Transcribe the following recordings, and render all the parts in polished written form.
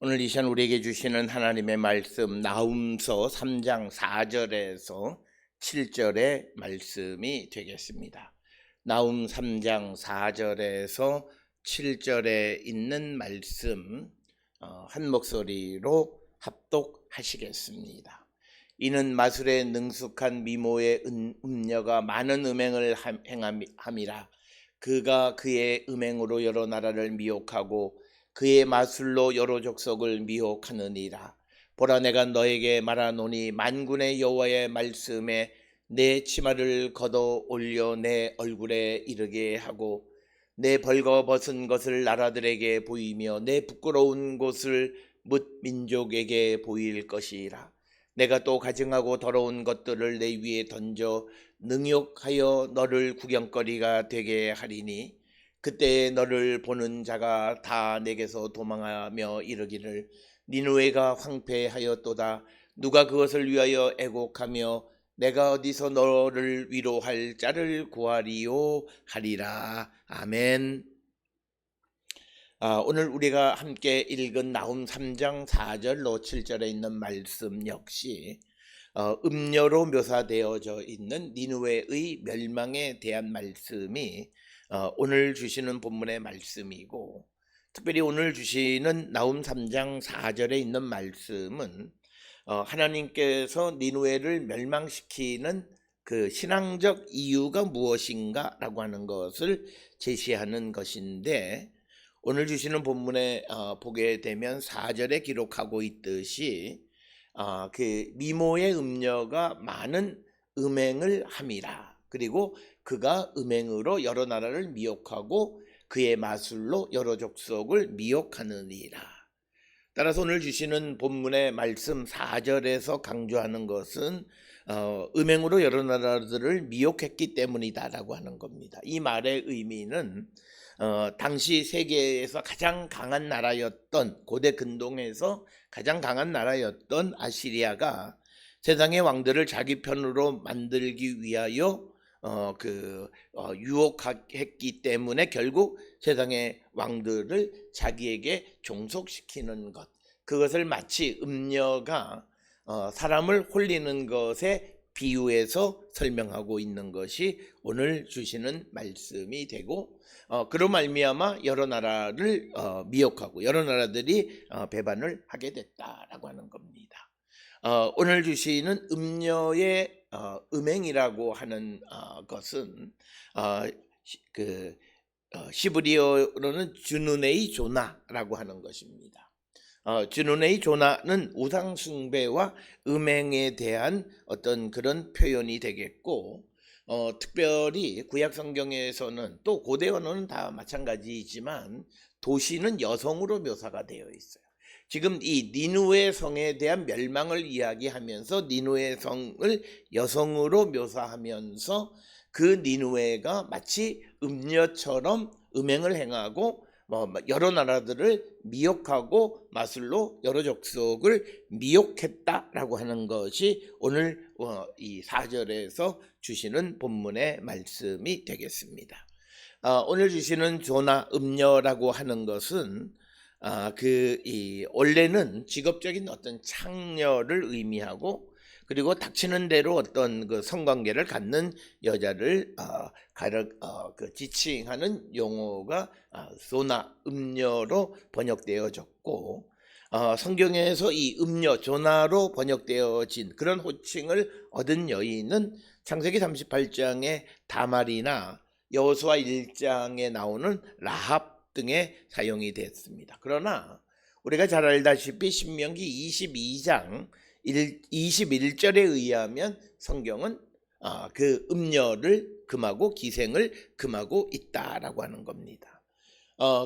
오늘 이 시간 우리에게 주시는 하나님의 말씀 나훔서 3장 4절에서 7절의 말씀이 되겠습니다. 나훔 3장 4절에서 7절에 있는 말씀 한 목소리로 합독하시겠습니다. 이는 마술에 능숙한 미모의 음녀가 많은 음행을 행함이라. 그가 그의 음행으로 여러 나라를 미혹하고 그의 마술로 여러 족속을 미혹하느니라. 보라, 내가 너에게 말하노니 만군의 여호와의 말씀에 내 치마를 걷어 올려 내 얼굴에 이르게 하고 내 벌거벗은 것을 나라들에게 보이며 내 부끄러운 곳을 뭇 민족에게 보일 것이라. 내가 또 가증하고 더러운 것들을 내 위에 던져 능욕하여 너를 구경거리가 되게 하리니 그때 너를 보는 자가 다 내게서 도망하며 이르기를 니느웨가 황폐하였도다. 누가 그것을 위하여 애곡하며 내가 어디서 너를 위로할 자를 구하리요 하리라. 아멘. 오늘 우리가 함께 읽은 나훔 3장 4절로 7절에 있는 말씀 역시 음녀로 묘사되어져 있는 니느웨의 멸망에 대한 말씀이 오늘 주시는 본문의 말씀이고, 특별히 오늘 주시는 나훔 3장 4절에 있는 말씀은 하나님께서 니느웨를 멸망시키는 그 신앙적 이유가 무엇인가 라고 하는 것을 제시하는 것인데, 오늘 주시는 본문에 보게 되면 4절에 기록하고 있듯이 그 미모의 음녀가 많은 음행을 함이라. 그리고 그가 음행으로 여러 나라를 미혹하고 그의 마술로 여러 족속을 미혹하느니라. 따라서 오늘 주시는 본문의 말씀 4절에서 강조하는 것은 음행으로 여러 나라들을 미혹했기 때문이다라고 하는 겁니다. 이 말의 의미는 당시 세계에서 가장 강한 나라였던, 고대 근동에서 가장 강한 나라였던 아시리아가 세상의 왕들을 자기 편으로 만들기 위하여 유혹했기 때문에 결국 세상의 왕들을 자기에게 종속시키는 것, 그것을 마치 음녀가 사람을 홀리는 것에 비유해서 설명하고 있는 것이 오늘 주시는 말씀이 되고, 그로 말미암아 여러 나라를 미혹하고 여러 나라들이 배반을 하게 됐다라고 하는 겁니다. 오늘 주시는 음녀의 음행이라고 하는 것은 시브리어로는 주누네이 조나라고 하는 것입니다. 주누네이 조나는 우상 숭배와 음행에 대한 어떤 그런 표현이 되겠고, 특별히 구약 성경에서는, 또 고대 언어는 다 마찬가지이지만 도시는 여성으로 묘사가 되어 있어요. 지금 이 니느웨 성에 대한 멸망을 이야기하면서 니느웨 성을 여성으로 묘사하면서 그 니느웨가 마치 음녀처럼 음행을 행하고 여러 나라들을 미혹하고 마술로 여러 족속을 미혹했다라고 하는 것이 오늘 이 4절에서 주시는 본문의 말씀이 되겠습니다. 오늘 주시는 조나, 음녀라고 하는 것은 원래는 직업적인 어떤 창녀를 의미하고, 그리고 닥치는 대로 어떤 그 성관계를 갖는 여자를 지칭하는 용어가 소나, 음녀로 번역되어졌고, 성경에서 이 음녀, 조나로 번역되어진 그런 호칭을 얻은 여인은 창세기 38장의 다말이나 여호수아 1장에 나오는 라합 등에 사용이 됐습니다. 그러나 우리가 잘 알다시피 신명기 22장 21절에 의하면 성경은 그 음녀를 금하고 기생을 금하고 있다라고 하는 겁니다.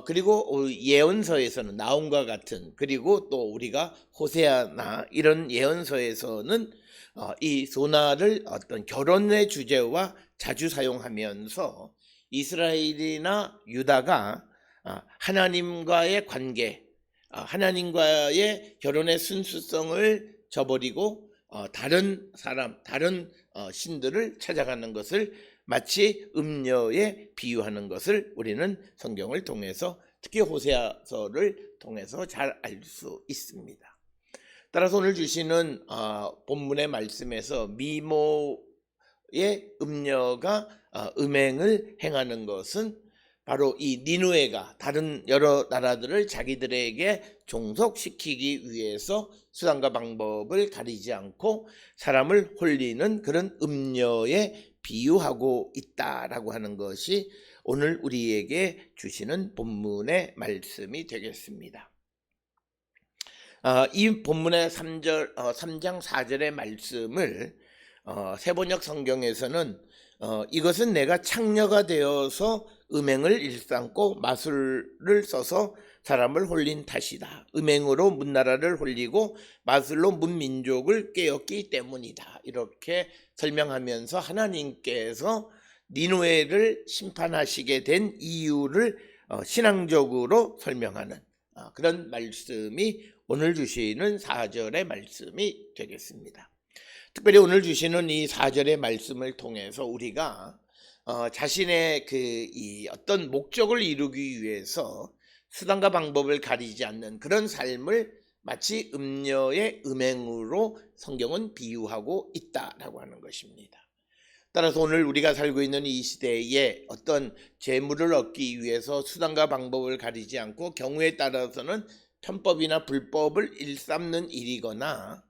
그리고 예언서에서는 나홈과 같은, 그리고 또 우리가 호세아나 이런 예언서에서는 이 소나를 어떤 결혼의 주제와 자주 사용하면서 이스라엘이나 유다가 하나님과의 관계, 하나님과의 결혼의 순수성을 저버리고 다른 사람, 다른 신들을 찾아가는 것을 마치 음녀에 비유하는 것을 우리는 성경을 통해서 특히 호세아서를 통해서 잘 알 수 있습니다. 따라서 오늘 주시는 본문의 말씀에서 미모의 음녀가 음행을 행하는 것은 바로 이 니느웨가 다른 여러 나라들을 자기들에게 종속시키기 위해서 수단과 방법을 가리지 않고 사람을 홀리는 그런 음녀에 비유하고 있다라고 하는 것이 오늘 우리에게 주시는 본문의 말씀이 되겠습니다. 이 본문의 3장 4절의 말씀을 세번역 성경에서는 이것은 내가 창녀가 되어서 음행을 일삼고 마술을 써서 사람을 홀린 탓이다. 음행으로 문나라를 홀리고 마술로 문민족을 깨었기 때문이다. 이렇게 설명하면서 하나님께서 니느웨를 심판하시게 된 이유를 신앙적으로 설명하는 그런 말씀이 오늘 주시는 4절의 말씀이 되겠습니다. 특별히 오늘 주시는 이 4절의 말씀을 통해서 우리가 자신의 이 어떤 목적을 이루기 위해서 수단과 방법을 가리지 않는 그런 삶을 마치 음녀의 음행으로 성경은 비유하고 있다라고 하는 것입니다. 따라서 오늘 우리가 살고 있는 이 시대에 어떤 재물을 얻기 위해서 수단과 방법을 가리지 않고 경우에 따라서는 편법이나 불법을 일삼는 일이거나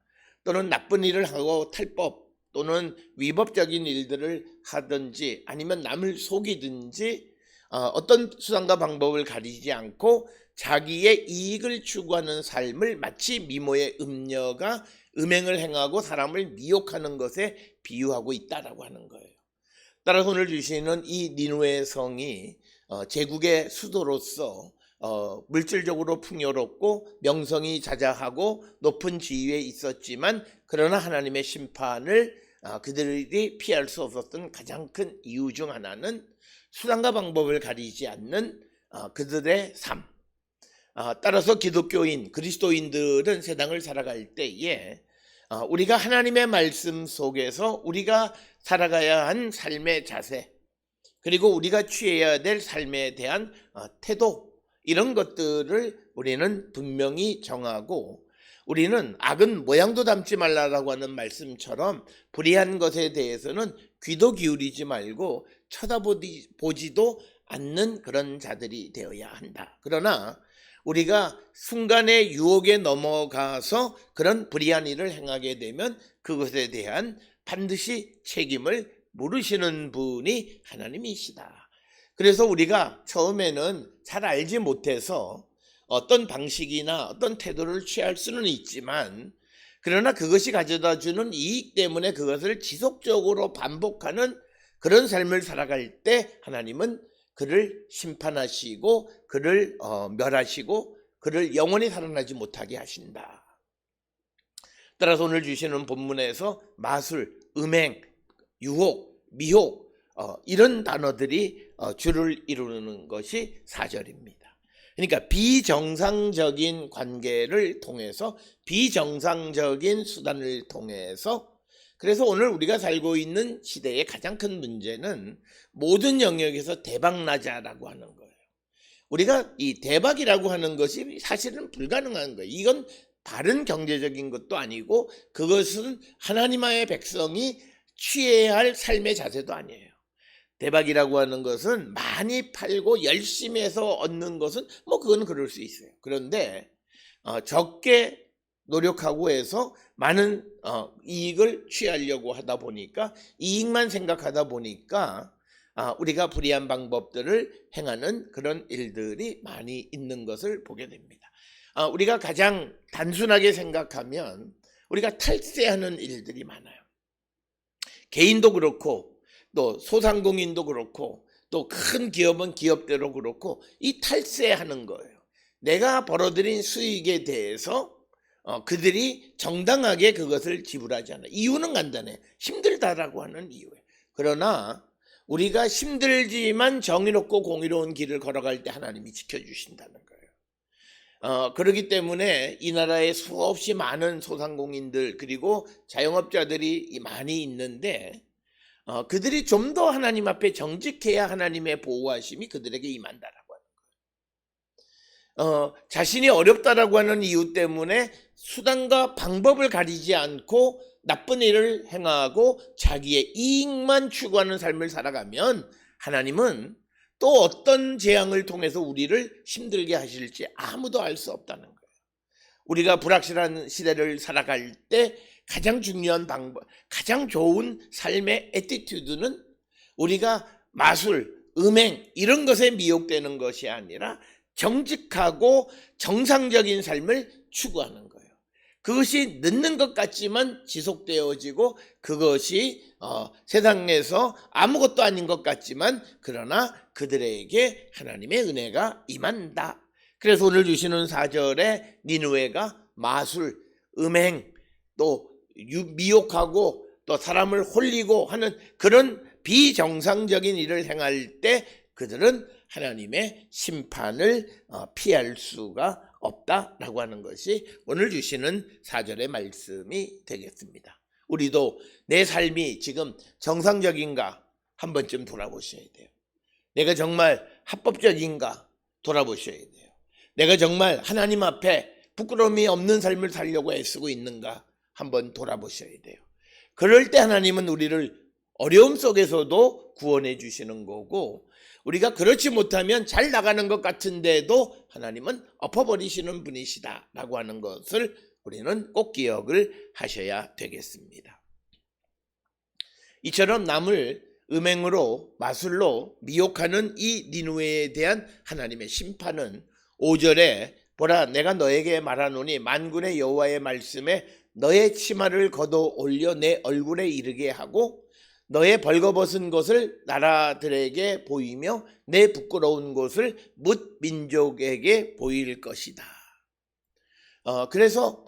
또는 나쁜 일을 하고 탈법 또는 위법적인 일들을 하든지 아니면 남을 속이든지 어떤 수단과 방법을 가리지 않고 자기의 이익을 추구하는 삶을 마치 미모의 음녀가 음행을 행하고 사람을 미혹하는 것에 비유하고 있다라고 하는 거예요. 따라서 오늘 주시는 이 니느웨 성이 제국의 수도로서 물질적으로 풍요롭고 명성이 자자하고 높은 지위에 있었지만 그러나 하나님의 심판을 그들이 피할 수 없었던 가장 큰 이유 중 하나는 수단과 방법을 가리지 않는 그들의 삶. 따라서 기독교인, 그리스도인들은 세상을 살아갈 때에 우리가 하나님의 말씀 속에서 우리가 살아가야 한 삶의 자세 그리고 우리가 취해야 될 삶에 대한 태도 이런 것들을 우리는 분명히 정하고 우리는 악은 모양도 닮지 말라라고 하는 말씀처럼 불의한 것에 대해서는 귀도 기울이지 말고 쳐다보지도 않는 그런 자들이 되어야 한다. 그러나 우리가 순간의 유혹에 넘어가서 그런 불의한 일을 행하게 되면 그것에 대한 반드시 책임을 물으시는 분이 하나님이시다. 그래서 우리가 처음에는 잘 알지 못해서 어떤 방식이나 어떤 태도를 취할 수는 있지만 그러나 그것이 가져다주는 이익 때문에 그것을 지속적으로 반복하는 그런 삶을 살아갈 때 하나님은 그를 심판하시고 그를 멸하시고 그를 영원히 살아나지 못하게 하신다. 따라서 오늘 주시는 본문에서 마술, 음행, 유혹, 미혹 이런 단어들이 주를 이루는 것이 4절입니다. 그러니까 비정상적인 관계를 통해서 비정상적인 수단을 통해서 그래서 오늘 우리가 살고 있는 시대의 가장 큰 문제는 모든 영역에서 대박나자라고 하는 거예요. 우리가 이 대박이라고 하는 것이 사실은 불가능한 거예요. 이건 다른 경제적인 것도 아니고 그것은 하나님의 백성이 취해야 할 삶의 자세도 아니에요. 대박이라고 하는 것은 많이 팔고 열심히 해서 얻는 것은 그건 그럴 수 있어요. 그런데 적게 노력하고 해서 많은 이익을 취하려고 하다 보니까 이익만 생각하다 보니까 우리가 불의한 방법들을 행하는 그런 일들이 많이 있는 것을 보게 됩니다. 우리가 가장 단순하게 생각하면 우리가 탈세하는 일들이 많아요. 개인도 그렇고 또 소상공인도 그렇고 또 큰 기업은 기업대로 그렇고 이 탈세하는 거예요. 내가 벌어들인 수익에 대해서 그들이 정당하게 그것을 지불하지 않아. 이유는 간단해. 힘들다라고 하는 이유예요. 그러나 우리가 힘들지만 정의롭고 공의로운 길을 걸어갈 때 하나님이 지켜주신다는 거예요. 그렇기 때문에 이 나라에 수없이 많은 소상공인들 그리고 자영업자들이 많이 있는데 그들이 좀 더 하나님 앞에 정직해야 하나님의 보호하심이 그들에게 임한다라고 하는 거예요. 자신이 어렵다라고 하는 이유 때문에 수단과 방법을 가리지 않고 나쁜 일을 행하고 자기의 이익만 추구하는 삶을 살아가면 하나님은 또 어떤 재앙을 통해서 우리를 힘들게 하실지 아무도 알 수 없다는 거예요. 우리가 불확실한 시대를 살아갈 때 가장 중요한 방법, 가장 좋은 삶의 애티튜드는 우리가 마술, 음행 이런 것에 미혹되는 것이 아니라 정직하고 정상적인 삶을 추구하는 거예요. 그것이 늦는 것 같지만 지속되어지고 그것이 세상에서 아무것도 아닌 것 같지만 그러나 그들에게 하나님의 은혜가 임한다. 그래서 오늘 주시는 4절에 니느웨가 마술, 음행, 또 미혹하고 또 사람을 홀리고 하는 그런 비정상적인 일을 행할 때 그들은 하나님의 심판을 피할 수가 없다라고 하는 것이 오늘 주시는 4절의 말씀이 되겠습니다. 우리도 내 삶이 지금 정상적인가 한 번쯤 돌아보셔야 돼요. 내가 정말 합법적인가 돌아보셔야 돼요. 내가 정말 하나님 앞에 부끄러움이 없는 삶을 살려고 애쓰고 있는가 한번 돌아보셔야 돼요. 그럴 때 하나님은 우리를 어려움 속에서도 구원해 주시는 거고 우리가 그렇지 못하면 잘 나가는 것 같은데도 하나님은 엎어버리시는 분이시다라고 하는 것을 우리는 꼭 기억을 하셔야 되겠습니다. 이처럼 남을 음행으로 마술로 미혹하는 이 니느웨에 대한 하나님의 심판은 5절에 보라 내가 너에게 말하노니 만군의 여호와의 말씀에 너의 치마를 걷어 올려 내 얼굴에 이르게 하고 너의 벌거벗은 것을 나라들에게 보이며 내 부끄러운 것을 뭇 민족에게 보일 것이다. 그래서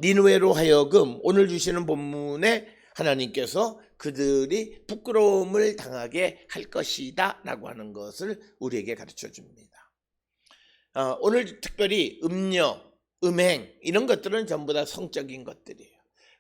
니느웨로 하여금 오늘 주시는 본문에 하나님께서 그들이 부끄러움을 당하게 할 것이다 라고 하는 것을 우리에게 가르쳐 줍니다. 오늘 특별히 음녀, 음행 이런 것들은 전부 다 성적인 것들이에요.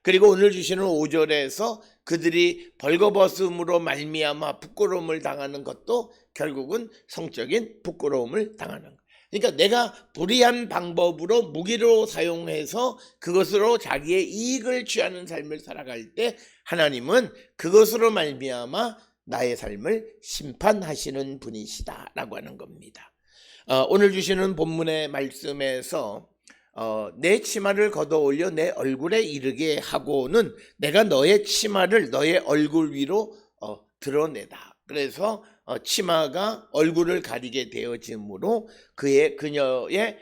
그리고 오늘 주시는 5절에서 그들이 벌거벗음으로 말미암아 부끄러움을 당하는 것도 결국은 성적인 부끄러움을 당하는 거예요. 그러니까 내가 불의한 방법으로 무기로 사용해서 그것으로 자기의 이익을 취하는 삶을 살아갈 때 하나님은 그것으로 말미암아 나의 삶을 심판하시는 분이시다라고 하는 겁니다. 오늘 주시는 본문의 말씀에서 내 치마를 걷어 올려 내 얼굴에 이르게 하고는 내가 너의 치마를 너의 얼굴 위로 드러내다. 그래서 치마가 얼굴을 가리게 되어지므로 그녀의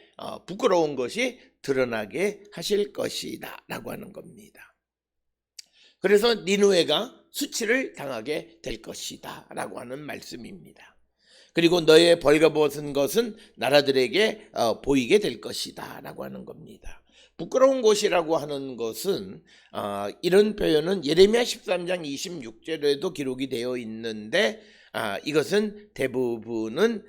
부끄러운 것이 드러나게 하실 것이다 라고 하는 겁니다. 그래서 니느웨가 수치를 당하게 될 것이다 라고 하는 말씀입니다. 그리고 너의 벌거벗은 것은 나라들에게 보이게 될 것이다 라고 하는 겁니다. 부끄러운 것이라고 하는 것은 이런 표현은 예레미야 13장 26절에도 기록이 되어 있는데 이것은 대부분은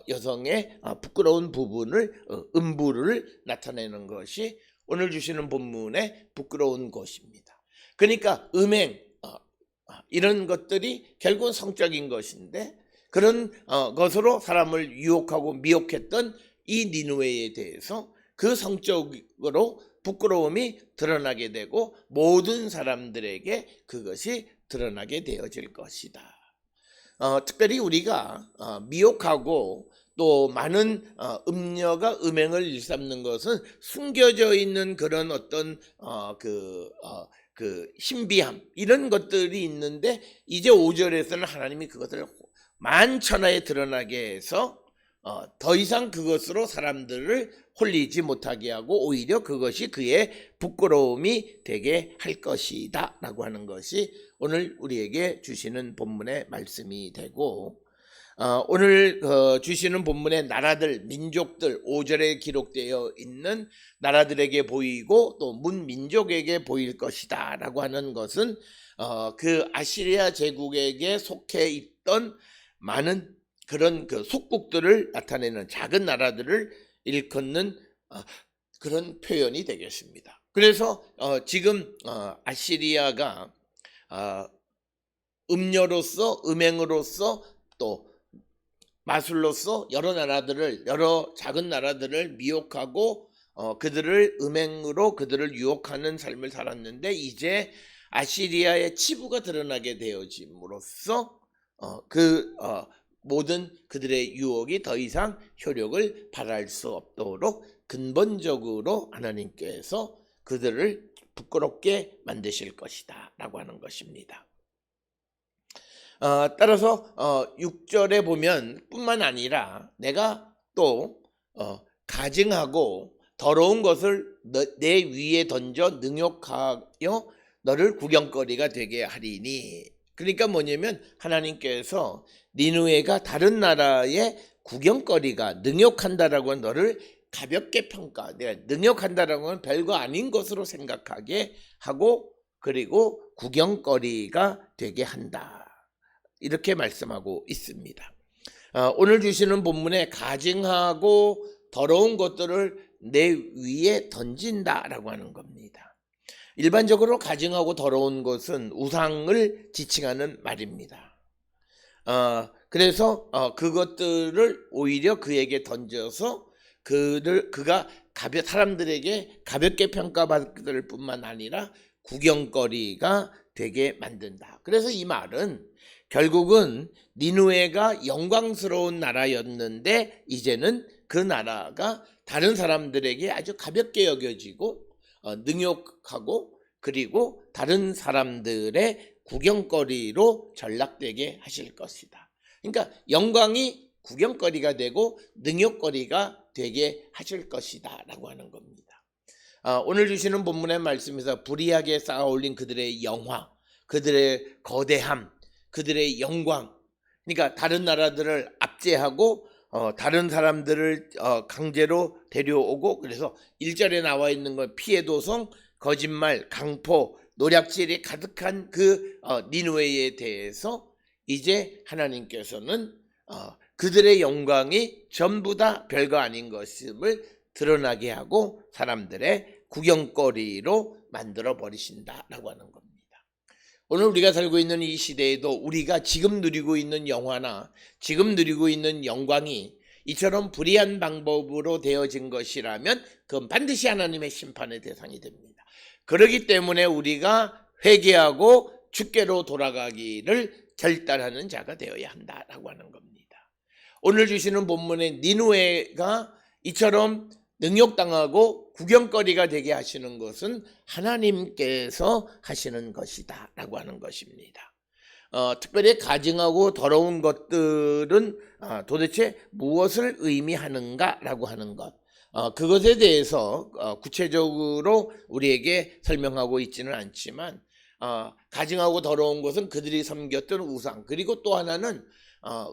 여성의 부끄러운 부분을 음부를 나타내는 것이 오늘 주시는 본문의 부끄러운 것입니다. 그러니까 음행 이런 것들이 결국은 성적인 것인데 그런 것으로 사람을 유혹하고 미혹했던 이 니느웨에 대해서 그 성적으로 부끄러움이 드러나게 되고 모든 사람들에게 그것이 드러나게 되어질 것이다. 특별히 우리가 미혹하고 또 많은 음녀가 음행을 일삼는 것은 숨겨져 있는 그런 어떤 그 신비함 이런 것들이 있는데 이제 5절에서는 하나님이 그것을 만천하에 드러나게 해서 더 이상 그것으로 사람들을 홀리지 못하게 하고 오히려 그것이 그의 부끄러움이 되게 할 것이다 라고 하는 것이 오늘 우리에게 주시는 본문의 말씀이 되고 오늘 주시는 본문의 나라들, 민족들 5절에 기록되어 있는 나라들에게 보이고 또 문민족에게 보일 것이다 라고 하는 것은 그 아시리아 제국에게 속해 있던 많은 그런 그 속국들을 나타내는 작은 나라들을 일컫는 그런 표현이 되겠습니다. 그래서 지금 아시리아가 음녀로서 음행으로서 또 마술로서 여러 작은 나라들을 미혹하고 그들을 음행으로 그들을 유혹하는 삶을 살았는데, 이제 아시리아의 치부가 드러나게 되어짐으로써 모든 그들의 유혹이 더 이상 효력을 발할 수 없도록 근본적으로 하나님께서 그들을 부끄럽게 만드실 것이다 라고 하는 것입니다. 따라서 6절에 보면 뿐만 아니라 내가 또 가증하고 더러운 것을 내 위에 던져 능욕하여 너를 구경거리가 되게 하리니, 그러니까 뭐냐면 하나님께서 니느웨가 다른 나라의 구경거리가, 능욕한다라고 하는 너를 가볍게 평가, 내가 능욕한다라고 하는 별거 아닌 것으로 생각하게 하고, 그리고 구경거리가 되게 한다, 이렇게 말씀하고 있습니다. 오늘 주시는 본문에 가증하고 더러운 것들을 내 위에 던진다라고 하는 겁니다. 일반적으로 가증하고 더러운 것은 우상을 지칭하는 말입니다. 그래서 그것들을 오히려 그에게 던져서 그가 사람들에게 가볍게 평가받을 뿐만 아니라 구경거리가 되게 만든다. 그래서 이 말은 결국은 니느웨가 영광스러운 나라였는데 이제는 그 나라가 다른 사람들에게 아주 가볍게 여겨지고 능욕하고, 그리고 다른 사람들의 구경거리로 전락되게 하실 것이다. 그러니까 영광이 구경거리가 되고 능욕거리가 되게 하실 것이다 라고 하는 겁니다. 오늘 주시는 본문의 말씀에서 불의하게 쌓아올린 그들의 영화, 그들의 거대함, 그들의 영광, 그러니까 다른 나라들을 압제하고 다른 사람들을 강제로 데려오고, 그래서 1절에 나와 있는 건 피해도성, 거짓말, 강포, 노략질이 가득한 그 니느웨에 대해서 이제 하나님께서는 그들의 영광이 전부 다 별거 아닌 것임을 드러나게 하고 사람들의 구경거리로 만들어 버리신다라고 하는 겁니다. 오늘 우리가 살고 있는 이 시대에도 우리가 지금 누리고 있는 영화나 지금 누리고 있는 영광이 이처럼 불의한 방법으로 되어진 것이라면 그건 반드시 하나님의 심판의 대상이 됩니다. 그렇기 때문에 우리가 회개하고 주께로 돌아가기를 결단하는 자가 되어야 한다라고 하는 겁니다. 오늘 주시는 본문에 니느웨가 이처럼 능욕당하고 구경거리가 되게 하시는 것은 하나님께서 하시는 것이다 라고 하는 것입니다. 특별히 가증하고 더러운 것들은 도대체 무엇을 의미하는가 라고 하는 것, 그것에 대해서 구체적으로 우리에게 설명하고 있지는 않지만 가증하고 더러운 것은 그들이 섬겼던 우상, 그리고 또 하나는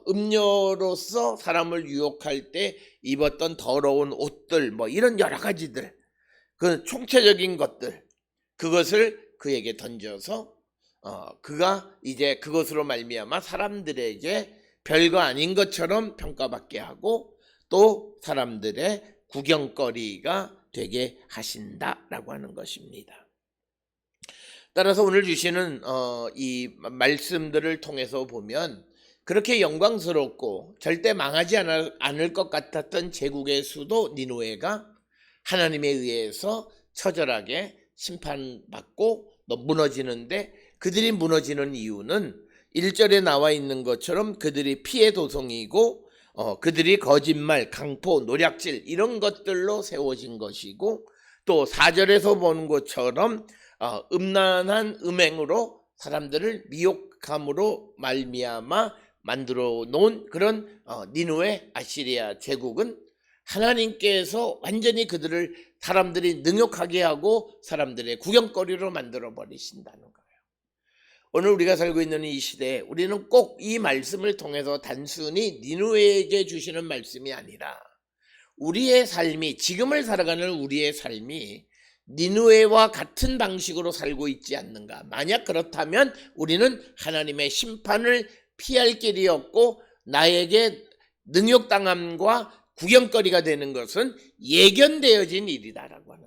음료로서 사람을 유혹할 때 입었던 더러운 옷들, 뭐 이런 여러 가지들, 그 총체적인 것들, 그것을 그에게 던져서 그가 이제 그것으로 말미암아 사람들에게 별거 아닌 것처럼 평가받게 하고 또 사람들의 구경거리가 되게 하신다라고 하는 것입니다. 따라서 오늘 주시는 이 말씀들을 통해서 보면 그렇게 영광스럽고 절대 망하지 않을 것 같았던 제국의 수도 니느웨가 하나님에 의해서 처절하게 심판받고 무너지는데, 그들이 무너지는 이유는 1절에 나와 있는 것처럼 그들이 피해 도성이고 그들이 거짓말, 강포, 노략질 이런 것들로 세워진 것이고, 또 4절에서 보는 것처럼 음란한 음행으로 사람들을 미혹함으로 말미암아 만들어 놓은 그런 니느웨 아시리아 제국은 하나님께서 완전히 그들을 사람들이 능욕하게 하고 사람들의 구경거리로 만들어 버리신다는 거예요. 오늘 우리가 살고 있는 이 시대에 우리는 꼭 이 말씀을 통해서 단순히 니느웨에게 주시는 말씀이 아니라 우리의 삶이, 지금을 살아가는 우리의 삶이 니느웨와 같은 방식으로 살고 있지 않는가. 만약 그렇다면 우리는 하나님의 심판을 피할 길이 없고 나에게 능욕당함과 구경거리가 되는 것은 예견되어진 일이다라고 하는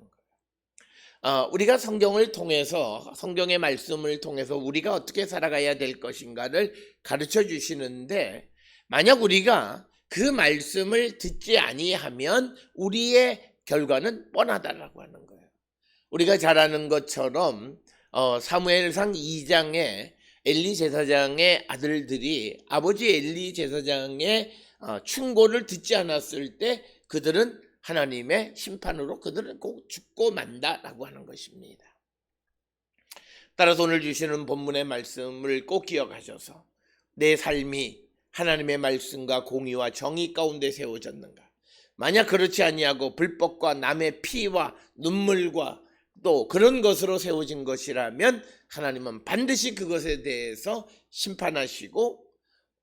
거예요. 우리가 성경을 통해서, 성경의 말씀을 통해서 우리가 어떻게 살아가야 될 것인가를 가르쳐 주시는데, 만약 우리가 그 말씀을 듣지 아니하면 우리의 결과는 뻔하다라고 하는 거예요. 우리가 잘 아는 것처럼 사무엘상 2장에 엘리 제사장의 아들들이 아버지 엘리 제사장의 충고를 듣지 않았을 때 그들은 하나님의 심판으로 그들은 꼭 죽고 만다라고 하는 것입니다. 따라서 오늘 주시는 본문의 말씀을 꼭 기억하셔서 내 삶이 하나님의 말씀과 공의와 정의 가운데 세워졌는가? 만약 그렇지 아니하고 불법과 남의 피와 눈물과 또 그런 것으로 세워진 것이라면 하나님은 반드시 그것에 대해서 심판하시고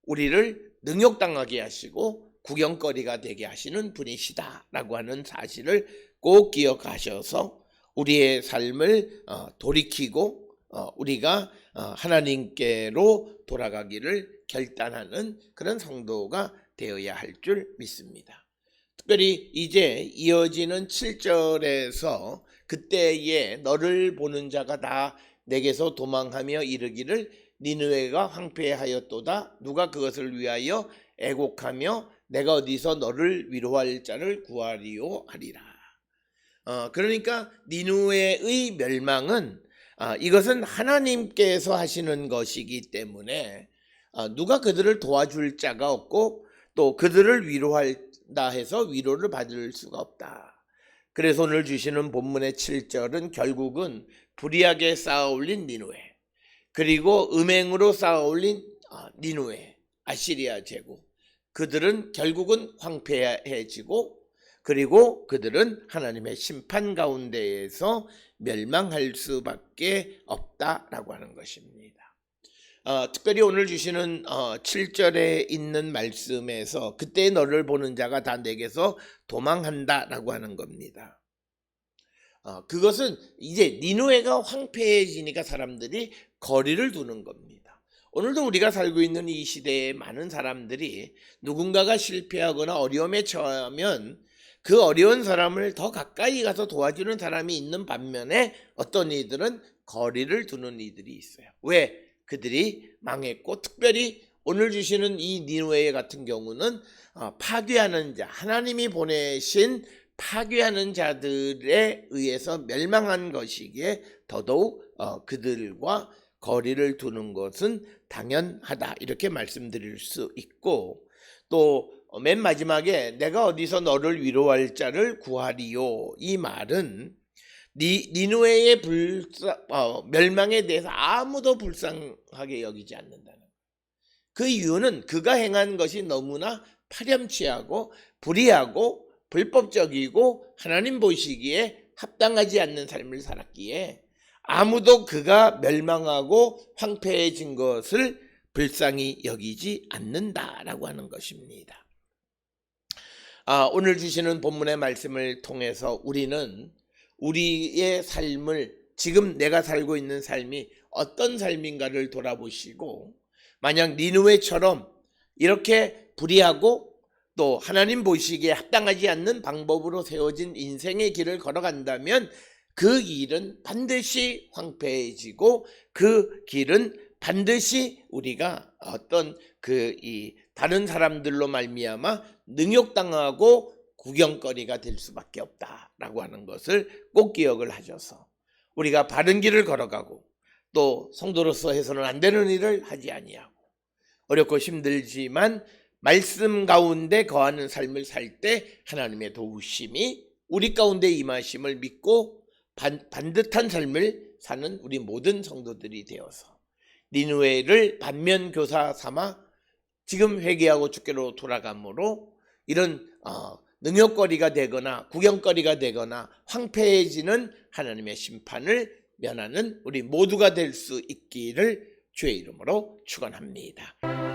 우리를 능욕당하게 하시고 구경거리가 되게 하시는 분이시다라고 하는 사실을 꼭 기억하셔서 우리의 삶을 돌이키고 우리가 하나님께로 돌아가기를 결단하는 그런 성도가 되어야 할 줄 믿습니다. 특별히 이제 이어지는 7절에서 그때에 너를 보는 자가 다 내게서 도망하며 이르기를 니느웨가 황폐하였도다. 누가 그것을 위하여 애곡하며 내가 어디서 너를 위로할 자를 구하리요 하리라. 그러니까 니느웨의 멸망은 이것은 하나님께서 하시는 것이기 때문에 누가 그들을 도와줄 자가 없고 또 그들을 위로한다 해서 위로를 받을 수가 없다. 그래서 오늘 주시는 본문의 7절은 결국은 불의하게 쌓아올린 니느웨 그리고 음행으로 쌓아올린 니느웨 아시리아 제국 그들은 결국은 황폐해지고 그리고 그들은 하나님의 심판 가운데에서 멸망할 수밖에 없다라고 하는 것입니다. 특별히 오늘 주시는 7절에 있는 말씀에서 그때 너를 보는 자가 다 내게서 도망한다라고 하는 겁니다. 그것은 이제 니느웨가 황폐해지니까 사람들이 거리를 두는 겁니다. 오늘도 우리가 살고 있는 이 시대에 많은 사람들이 누군가가 실패하거나 어려움에 처하면 그 어려운 사람을 더 가까이 가서 도와주는 사람이 있는 반면에 어떤 이들은 거리를 두는 이들이 있어요. 왜? 그들이 망했고 특별히 오늘 주시는 이 니느웨 같은 경우는 파괴하는 자, 하나님이 보내신 파괴하는 자들에 의해서 멸망한 것이기에 더더욱 그들과 거리를 두는 것은 당연하다 이렇게 말씀드릴 수 있고 또 맨 마지막에 내가 어디서 너를 위로할 자를 구하리요 이 말은 니느웨의 멸망에 대해서 아무도 불쌍하게 여기지 않는다는 그 이유는 그가 행한 것이 너무나 파렴치하고 불의하고 불법적이고 하나님 보시기에 합당하지 않는 삶을 살았기에 아무도 그가 멸망하고 황폐해진 것을 불쌍히 여기지 않는다라고 하는 것입니다. 오늘 주시는 본문의 말씀을 통해서 우리는 우리의 삶을 지금 내가 살고 있는 삶이 어떤 삶인가를 돌아보시고 만약 니느웨처럼 이렇게 불의하고 또 하나님 보시기에 합당하지 않는 방법으로 세워진 인생의 길을 걸어간다면 그 길은 반드시 황폐해지고 그 길은 반드시 우리가 어떤 다른 사람들로 말미암아 능욕당하고 구경거리가 될 수밖에 없다라고 하는 것을 꼭 기억을 하셔서 우리가 바른 길을 걸어가고 또 성도로서 해서는 안 되는 일을 하지 아니하고 어렵고 힘들지만 말씀 가운데 거하는 삶을 살 때 하나님의 도우심이 우리 가운데 임하심을 믿고 반듯한 삶을 사는 우리 모든 성도들이 되어서 니느웨를 반면교사 삼아 지금 회개하고 주께로 돌아감으로 이런 능욕거리가 되거나 구경거리가 되거나 황폐해지는 하나님의 심판을 면하는 우리 모두가 될 수 있기를 주의 이름으로 축원합니다.